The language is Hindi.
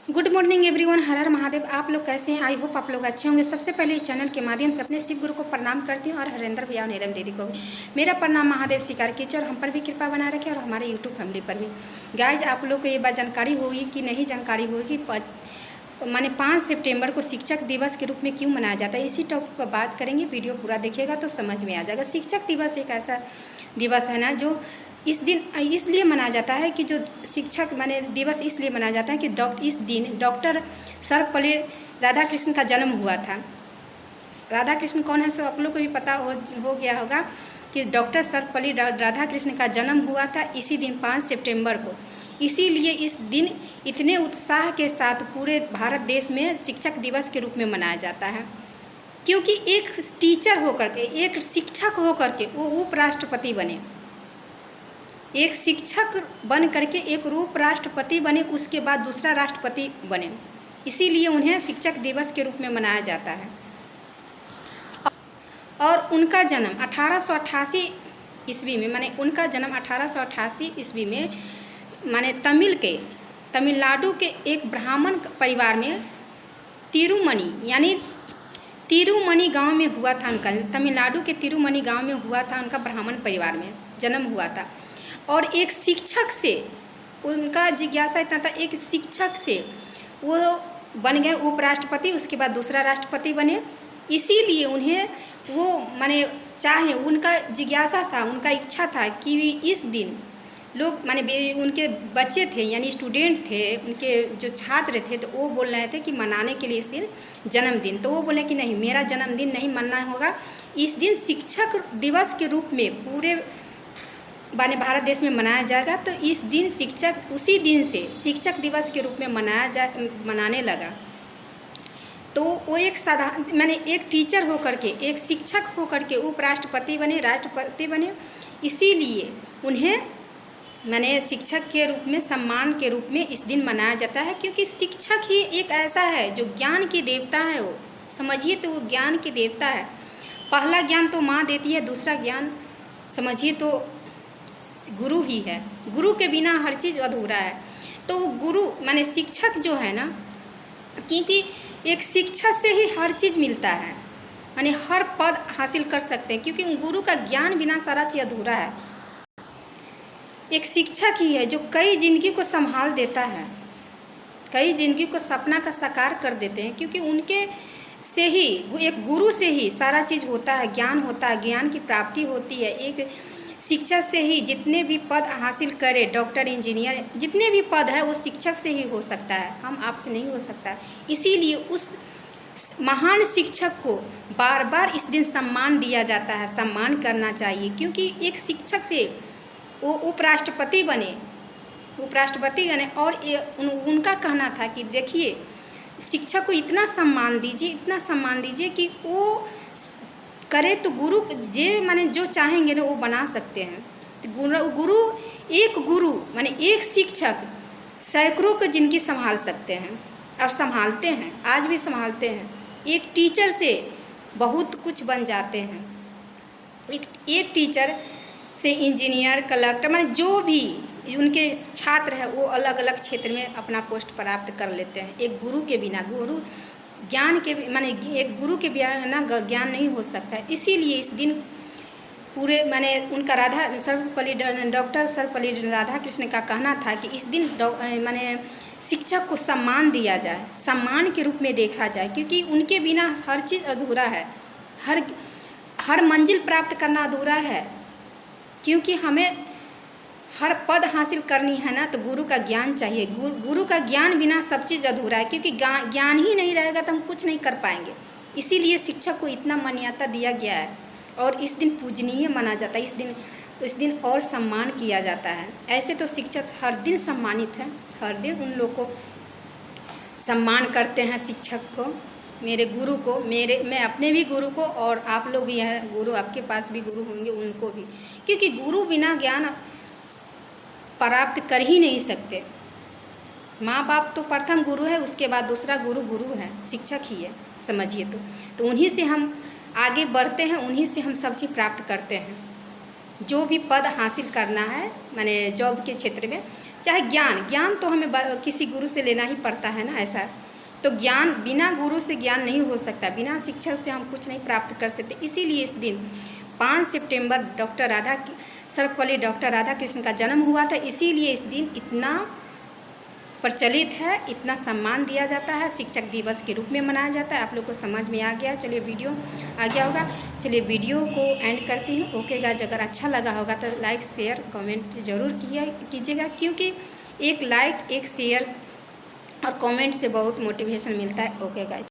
Good morning everyone. Har Har Mahadev. आप लोग कैसे हैं? आई होप आप लोग अच्छे होंगे। सबसे पहले इस चैनल के माध्यम से अपने शिव गुरु को प्रणाम करती हूँ और हरेंद्र भैया और नीलम दीदी को भी मेरा प्रणाम। महादेव स्वीकार कीजिए और हम पर भी कृपा बना रखें और हमारे यूट्यूब फैमिली पर भी। गाइज, आप लोग को ये बात जानकारी होगी कि नहीं जानकारी होगी, माने 5 सितंबर को शिक्षक दिवस के रूप में क्यों मनाया जाता है, इसी टॉपिक पर बात करेंगे। वीडियो पूरा देखिएगा तो समझ में आ जाएगा। शिक्षक दिवस एक ऐसा दिवस है ना जो इस दिन इसलिए मनाया जाता है कि जो शिक्षक माने दिवस इसलिए मनाया जाता है कि इस दिन डॉक्टर सर्वपल्ली राधाकृष्ण का जन्म हुआ था। राधाकृष्ण कौन है, सो आप लोग को भी पता हो गया होगा कि डॉक्टर सर्वपल्ली राधाकृष्ण का जन्म हुआ था इसी दिन 5 सितंबर को। इसीलिए इस दिन इतने उत्साह के साथ पूरे भारत देश में शिक्षक दिवस के रूप में मनाया जाता है, क्योंकि एक टीचर होकर के, एक शिक्षक होकर के वो उपराष्ट्रपति बने। एक शिक्षक बन करके एक उपराष्ट्रपति बने, उसके बाद दूसरा राष्ट्रपति बने। इसीलिए उन्हें शिक्षक दिवस के रूप में मनाया जाता है। और उनका जन्म 1888 ईस्वी में, माने उनका जन्म 1888 ईस्वी में माने तमिलनाडु के एक ब्राह्मण परिवार में तिरुमनी गांव में हुआ था। उनका तमिलनाडु के तिरुमनी गांव में हुआ था, उनका ब्राह्मण परिवार में जन्म हुआ था। और एक शिक्षक से उनका जिज्ञासा इतना था, एक शिक्षक से वो बन गए उपराष्ट्रपति, उसके बाद दूसरा राष्ट्रपति बने। इसीलिए उन्हें वो माने चाहे उनका जिज्ञासा था, उनका इच्छा था कि इस दिन लोग माने उनके बच्चे थे यानी स्टूडेंट थे, उनके जो छात्र थे, तो वो बोल रहे थे कि मनाने के लिए इस दिन जन्मदिन। तो वो बोले कि नहीं, मेरा जन्मदिन नहीं मनाना होगा, इस दिन शिक्षक दिवस के रूप में पूरे माने भारत देश में मनाया जाएगा। तो इस दिन शिक्षक उसी दिन से शिक्षक दिवस के रूप में मनाने लगा। तो वो एक साधारण माने एक टीचर होकर के, एक शिक्षक होकर के उपराष्ट्रपति बने, राष्ट्रपति बने। इसीलिए उन्हें माने शिक्षक के रूप में, सम्मान के रूप में इस दिन मनाया जाता है, क्योंकि शिक्षक ही एक ऐसा है जो ज्ञान की देवता है। वो समझिए तो वो ज्ञान की देवता है। पहला ज्ञान तो माँ देती है, दूसरा ज्ञान समझिए तो गुरु ही है। गुरु के बिना हर चीज़ अधूरा है। तो गुरु माने शिक्षक जो है ना, क्योंकि एक शिक्षक से ही हर चीज़ मिलता है, माने हर पद हासिल कर सकते हैं, क्योंकि गुरु का ज्ञान बिना सारा चीज़ अधूरा है। एक शिक्षक ही है जो कई जिंदगी को संभाल देता है, कई जिंदगी को सपना का साकार कर देते हैं, क्योंकि उनके से ही, एक गुरु से ही सारा चीज़ होता है, ज्ञान होता है, ज्ञान की प्राप्ति होती है। एक शिक्षक से ही जितने भी पद हासिल करे, डॉक्टर, इंजीनियर, जितने भी पद है वो शिक्षक से ही हो सकता है, हम आपसे नहीं हो सकता है। इसीलिए उस महान शिक्षक को बार बार इस दिन सम्मान दिया जाता है, सम्मान करना चाहिए, क्योंकि एक शिक्षक से वो उपराष्ट्रपति बने और उनका कहना था कि देखिए, शिक्षक को इतना सम्मान दीजिए कि वो करे तो गुरु माने जो चाहेंगे ना वो बना सकते हैं। तो गुरु माने एक शिक्षक सैकड़ों की जिंदगी संभाल सकते हैं और संभालते हैं, आज भी संभालते हैं। एक टीचर से बहुत कुछ बन जाते हैं। एक टीचर से इंजीनियर, कलेक्टर, माने जो भी उनके छात्र हैं वो अलग अलग क्षेत्र में अपना पोस्ट प्राप्त कर लेते हैं। एक गुरु के बिना, गुरु ज्ञान के माने एक गुरु के बिना ज्ञान नहीं हो सकता। इसीलिए इस दिन पूरे माने उनका डॉक्टर सर्वपल्ली राधाकृष्ण का कहना था कि इस दिन माने शिक्षक को सम्मान दिया जाए, सम्मान के रूप में देखा जाए, क्योंकि उनके बिना हर चीज़ अधूरा है, हर मंजिल प्राप्त करना अधूरा है। क्योंकि हमें हर पद हासिल करनी है ना, तो गुरु का ज्ञान चाहिए। गुरु का ज्ञान बिना सब चीज़ अधूरा है, क्योंकि ज्ञान ही नहीं रहेगा तो हम कुछ नहीं कर पाएंगे। इसीलिए शिक्षक को इतना मान्यता दिया गया है और इस दिन पूजनीय माना जाता है। इस दिन और सम्मान किया जाता है। ऐसे तो शिक्षक हर दिन सम्मानित है, हर दिन उन लोग को सम्मान करते हैं, शिक्षक को, मेरे गुरु को, मैं अपने भी गुरु को, और आप लोग भी हैं गुरु, आपके पास भी गुरु होंगे, उनको भी, क्योंकि गुरु बिना ज्ञान प्राप्त कर ही नहीं सकते। माँ बाप तो प्रथम गुरु है, उसके बाद दूसरा गुरु है, शिक्षक ही है, समझिए तो उन्हीं से हम आगे बढ़ते हैं, उन्हीं से हम सब चीज़ प्राप्त करते हैं। जो भी पद हासिल करना है माने जॉब के क्षेत्र में, चाहे ज्ञान तो हमें किसी गुरु से लेना ही पड़ता है ना, ऐसा तो ज्ञान बिना गुरु से ज्ञान नहीं हो सकता, बिना शिक्षक से हम कुछ नहीं प्राप्त कर सकते। इसीलिए इस दिन 5 सितंबर सर्वपल्ली डॉक्टर राधा कृष्ण का जन्म हुआ था, इसीलिए इस दिन इतना प्रचलित है, इतना सम्मान दिया जाता है, शिक्षक दिवस के रूप में मनाया जाता है। आप लोग को समझ में आ गया, चलिए वीडियो आ गया होगा, चलिए वीडियो को एंड करती हूँ। ओके गाइस, अगर अच्छा लगा होगा तो लाइक शेयर कमेंट ज़रूर कीजिएगा, क्योंकि एक लाइक एक शेयर और कमेंट से बहुत मोटिवेशन मिलता है। Okay guys.